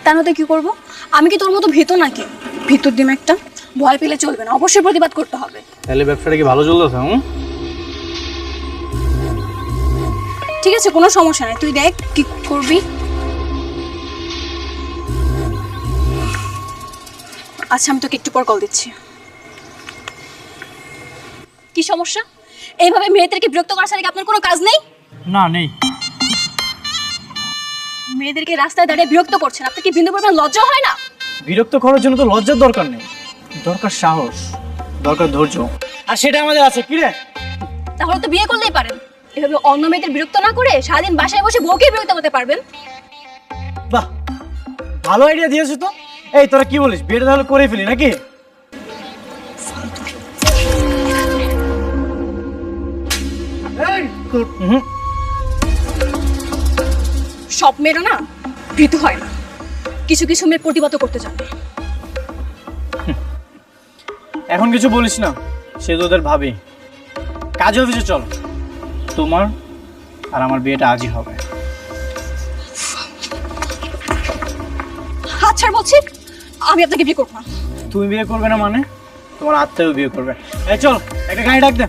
তা নয়তো কি করবো? আমি কি তোর মতো ভীত নাকি? ভিতর ডিম একটা, ভয় পেলে চলবে না, অবশ্যই প্রতিবাদ করতে হবে। তাহলে ব্যবসাটা কি ভালো চলতেছে? ঠিক আছে, কোনো সমস্যা নাই, তুই দেখ কি করবি। আচ্ছা, আমি তোকে একটু পর কল দিচ্ছি। কি সমস্যা? এইভাবে মেয়েদেরকে বিরক্ত করার ছাড়া কি আপনার কোনো কাজ নেই? না, নেই। মেয়েদেরকে রাস্তায় দাঁড়িয়ে বিরক্ত করছেন, আপনার কি বিন্দু পরিমাণ লজ্জা হয় না? বিরক্ত করার জন্য তো লজ্জার দরকার নেই, দরকার সাহস, দরকার ধৈর্য, আর সেটা আমাদের আছে। কি রে? তাহলে তো বিয়ে করলেই পারেন। এভাবে অন্য মেয়েদের বিরক্ত না করে সারাদিন বাসায় বসে বউকে বিরক্ত করতে পারবেন। বাহ, ভালো আইডিয়া দিয়েছো তো। এই তোরা কি বলিস, বিয়েটা তাহলে করে ফেলি নাকি? সব মেয়েরা না ভীত হয় না, কিছু কিছু মেয়ে প্রতিবাদ করতে জানে। এখন কিছু বলিস না, সে তোদের ভাবি। কাজ অফিসে চল, তোমার আর আমার বিয়েটা আজই হবে। হাত ছাড় বলছি, আমি আপনাকে বিয়ে করবো না। তুমি বিয়ে করবে না মানে? তোমার আত্মীয় বিয়ে করবে। এই চল, একটা গাড়ি ডাক দে।